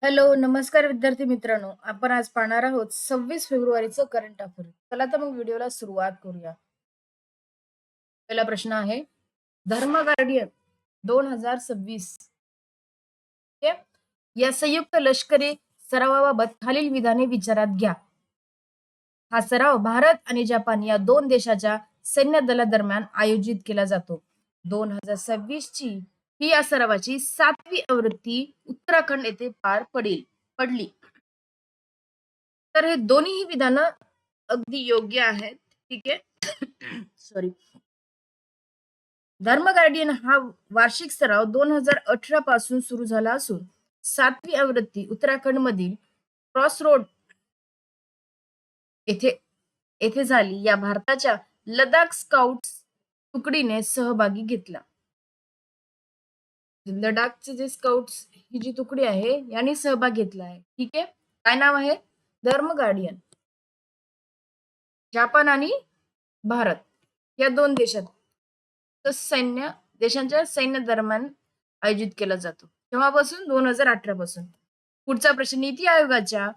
Hello, नमस्कार विद्यार्थी मित्रांनो. आपण आज पाहणार आहोत 26 फेब्रुवारीचं करंट अफेअर. चला तर मग व्हिडिओला सुरुवात करूया. पहिला प्रश्न आहे, धर्म गार्डियन 2026 ठीक आहे? या संयुक्त लष्करी सरावाबाबत खालील विधाने विचारात घ्या. हा सराव भारत आणि जपान या दोन देशाच्या सैन्य दलादरम्यान आयोजित केला जातो. 2026 ची ही या सरावाची 7वी आवृत्ती उत्तराखंड येथे पार पडली. तर हे दोन्ही विधानं अगदी योग्य आहेत. ठीक आहे. सॉरी. धर्म गार्डियन हा वार्षिक सराव 2018 पासून सुरू झाला असून 7वी आवृत्ती उत्तराखंड मधील क्रॉस रोड येथे येथे झाली. या भारताच्या लडाख स्काउट्स तुकडीने सहभागी घेतला. लडाखचे जे स्काउट्स ही जी तुकडी आहे यांनी सहभाग घेतला आहे. ठीक आहे. काय नाव आहे? धर्म गार्डियन. जपान आणि भारत या दोन देशांच्या सैन्य दरम्यान आयोजित केला जातो. तेव्हापासून 2018 पासून. पुढचा प्रश्न, नीती आयोगाच्या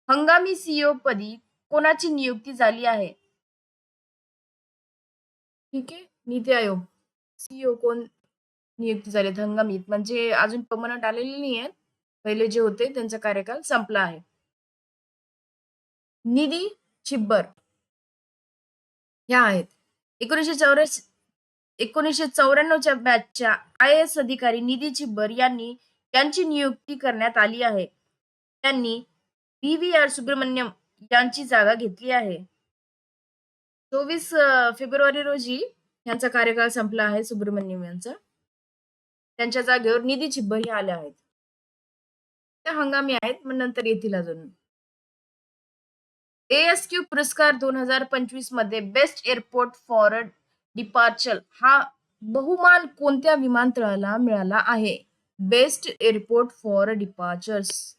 हंगामी सीईओ पदी कोणाची नियुक्ती झाली आहे? ठीक आहे. नीती आयोग सीईओ कोण नियुक्ती झालेत हंगामी, म्हणजे अजून परमनंट आलेले नाही आहेत. पहिले जे होते त्यांचा कार्यकाल संपला आहे. निधी छिब्बर ह्या आहेत. 1994च्या बॅचच्या IAS अधिकारी निधी छिब्बर यांची नियुक्ती करण्यात आली आहे. त्यांनी BVR सुब्रमण्यम यांची जागा घेतली आहे. 24 फेब्रुवारी रोजी यांचा कार्यकाळ संपला आहे सुब्रमण्यम यांचा. त्यांच्या जागेवर निधी छिब्बर हे आल्या आहेत. त्या हंगामी आहेत, मग नंतर येतील अजून. ASQ पुरस्कार 2025 मध्ये बेस्ट एअरपोर्ट फॉर डिपार्चर हा बहुमान कोणत्या विमानतळाला मिळाला आहे? Best airport for departures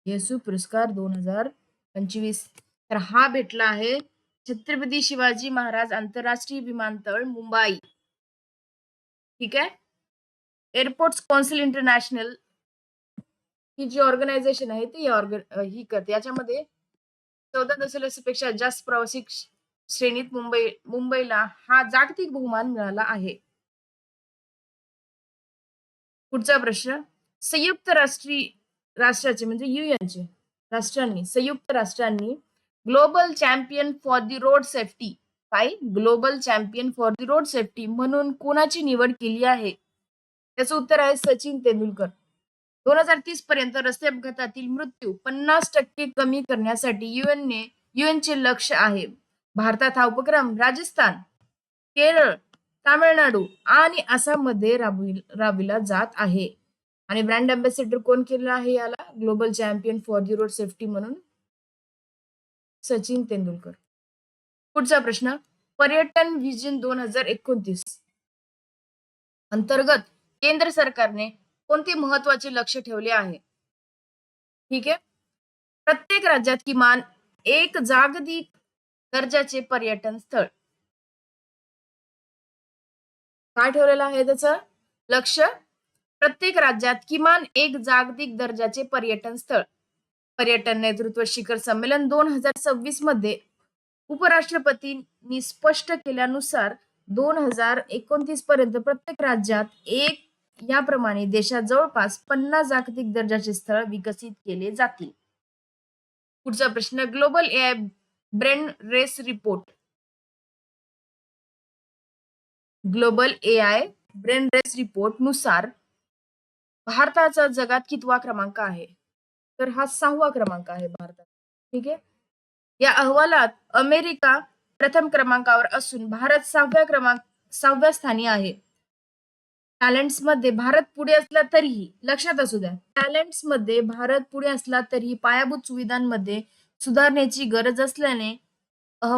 Yesu पुरस्कार 2025. तर हा भेटला आहे छत्रपती शिवाजी महाराज आंतरराष्ट्रीय विमानतळ मुंबई. ठीक आहे. एअरपोर्ट्स काउन्सिल इंटरनॅशनल ही जी ऑर्गनायझेशन आहे ती ही करते. याच्यामध्ये 14 दशलक्षपेक्षा जास्त प्रवासी श्रेणीत मुंबईला हा जागतिक बहुमान मिळाला आहे. पुढचा प्रश्न, राष्ट्राचे म्हणजे युएनचे संयुक्त राष्ट्रांनी global champion for the road safety global champion for the road safety म्हणून कोणाची निवड केली आहे? त्याचं उत्तर आहे सचिन तेंडुलकर. 2030 पर्यंत रस्ते अपघातातील मृत्यू 50% कमी करण्यासाठी युएनचे लक्ष आहे. भारतात हा उपक्रम राजस्थान, केरळ, तामिळनाडू आणि आसाममध्ये राबविला जात आहे. आणि ब्रँड अँबॅसेडर कोण केलं आहे याला global champion for the road safety म्हणून? सचिन तेंडुलकर. पुढचा प्रश्न, पर्यटन व्हिजन 2029 अंतर्गत केंद्र सरकारने कोणते महत्वाचे लक्ष ठेवले आहे? ठीक आहे. प्रत्येक राज्यात किमान एक जागतिक दर्जाचे पर्यटन स्थळ. काय ठेवलेलं आहे त्याचं लक्ष? प्रत्येक राज्यात किमान एक जागतिक दर्जाचे पर्यटन स्थळ. पर्यटन नेतृत्व शिखर संमेलन 2026 मध्ये उपराष्ट्रपतींनी स्पष्ट केल्यानुसार 2029 पर्यंत प्रत्येक राज्यात एक याप्रमाणे देशात जवळपास 50 जागतिक दर्जाचे स्थळ विकसित केले जातील. पुढचा प्रश्न, global AI brain race report नुसार भारताचा जगात कितवा क्रमांक आहे? तर हा 6वा क्रमांक आहे भारतात. ठीक आहे. या अहवालात अमेरिका प्रथम क्रमांकावर असून भारत 6व्या स्थानी आहे. टॅलेंट्स मध्ये भारत पुढे असला तरीही लक्षात असू द्या, टॅलेंट्स मध्ये भारत पुढे असला तरीही पायाभूत सुविधांमध्ये सुधारणेची गरज असल्याने या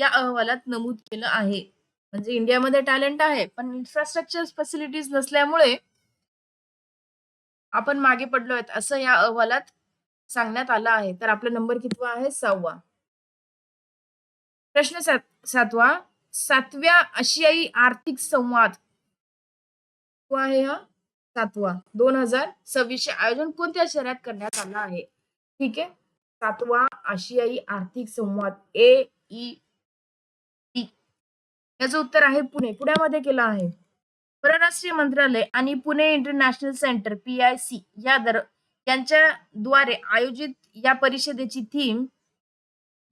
अहवालात नमूद केलं आहे. म्हणजे इंडियामध्ये टॅलेंट आहे पण इन्फ्रास्ट्रक्चर फॅसिलिटीज नसल्यामुळे आपण मागे पडलो आहेत असं या अहवालात सांगण्यात आलं आहे. तर आपला नंबर कितवा आहे? 6वा. प्रश्न 7वा, 7व्या आशियाई आर्थिक संवाद आहे हा 7वा 2026 आयोजन कोणत्या शहरात करण्यात आला आहे? ठीक आहे. 7वा आशियाई आर्थिक संवाद AED. याचं उत्तर आहे पुणे. पुण्यामध्ये केला आहे. परराष्ट्र मंत्रालय आणि पुणे इंटरनॅशनल सेंटर PIC यांच्या द्वारे आयोजित या परिषदेची theme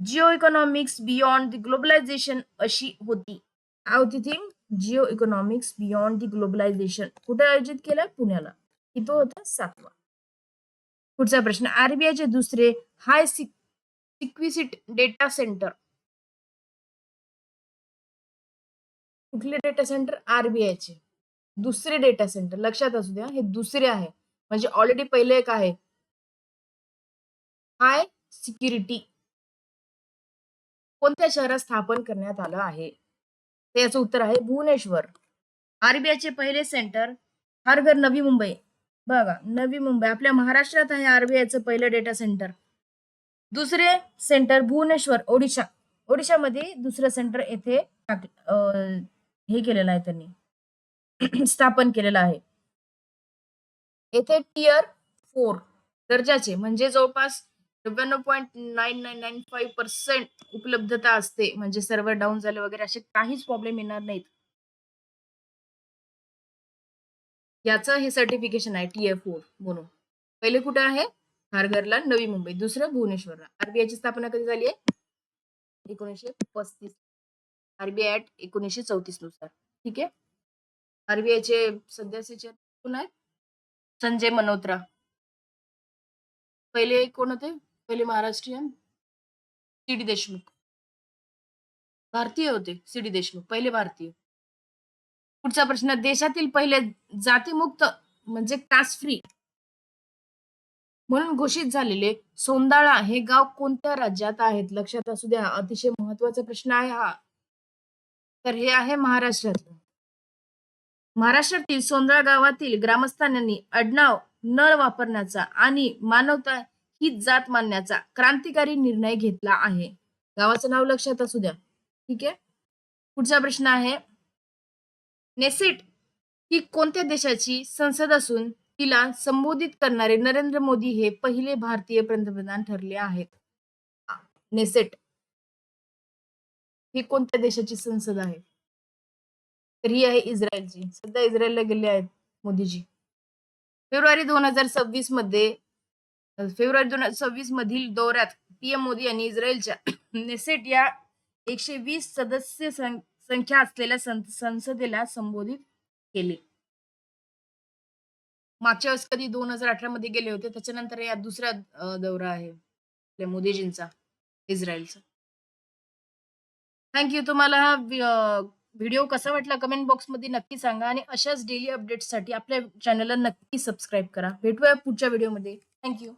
Jio economics beyond the globalisation अशी होती. काय होती theme? Jio economics beyond the globalisation. कुठे आयोजित केलं? पुण्याला. की तो होता 7वा. पुढचा प्रश्न, आरबीआयचे दुसरे हाय सिक्विसिट डेटा सेंटर. कुठले डेटा सेंटर? आरबीआयचे दुसरे डेटा सेंटर. लक्षात असू द्या, हे दुसरे आहे. म्हणजे ऑलरेडी पहिले एक आहे हाय सिक्युरिटी. कोणत्या शहरात स्थापन करण्यात आलं आहे? तर याचं उत्तर आहे भुवनेश्वर. आरबीआयचे पहिले सेंटर हर घर नवी मुंबई. बघा, नवी मुंबई आपल्या महाराष्ट्रात आहे आरबीआयचं पहिलं डेटा सेंटर. दुसरे सेंटर भुवनेश्वर, ओडिशा. ओडिशामध्ये दुसरं सेंटर येथे हे केलेलं आहे त्यांनी स्थापन केलेलं आहे. येथे टियर 4 दर्जाचे म्हणजे जवळपास 99.9995% उपलब्धता असते. म्हणजे सर्व्हर डाऊन झाले वगैरे असे काहीच प्रॉब्लेम येणार नाहीत. याचं हे सर्टिफिकेशन आहे टियर 4 म्हणून. पहिले कुठे आहे? खारघरला, नवी मुंबई. दुसरं भुवनेश्वरला. आरबीआयची स्थापना कधी झाली आहे? 1935. आरबीआय ऍक्ट 1934 नुसार. ठीक आहे. आरबीआयचे सध्याचे कोण आहेत? संजय मल्होत्रा. पहिले कोण होते? पहिले महाराष्ट्रीयन सी.डी. देशमुख. भारतीय होते सी.डी. देशमुख, पहिले भारतीय. पुढचा प्रश्न, देशातील पहिले जातीमुक्त म्हणजे कास्ट फ्री म्हणून घोषित झालेले सोंदाळा हे गाव कोणत्या राज्यात आहेत? लक्षात असू द्या, अतिशय महत्वाचा प्रश्न आहे हा. तर हे आहे महाराष्ट्रात. महाराष्ट्रातील सोंदाळा गावातील ग्रामस्थांनी आडनाव न वापरण्याचा आणि मानवता ही जात मानण्याचा क्रांतिकारी निर्णय घेतला आहे. गावाचं नाव लक्षात असू द्या. ठीक आहे. पुढचा प्रश्न आहे, नेसेट ही कोणत्या देशाची संसद असून तिला संबोधित करणारे नरेंद्र मोदी हे पहिले भारतीय पंतप्रधान ठरले आहेत? नेसेट ही कोणत्या देशाची संसद आहे? तर ही आहे इस्रायलची. सध्या इस्रायलला गेले आहेत मोदीजी. फेब्रुवारी 2026 मधील दौऱ्यात पीएम मोदी यांनी इस्रायलच्या नेसेट या 120 सदस्य संख्या असलेल्या संसदेला संबोधित केले. मागच्या वेळेस कधी 2018 मध्ये गेले होते, त्याच्यानंतर या दुसरा दौरा आहे आपल्या मोदीजींचा इस्रायलचा. थँक्यू. तुम्हाला हा व्हिडिओ कसा वाटला कमेंट बॉक्समध्ये नक्की सांगा आणि अशाच डेली अपडेट्ससाठी आपल्या चॅनलला नक्की सबस्क्राईब करा. भेटूया पुढच्या व्हिडिओमध्ये. थँक्यू.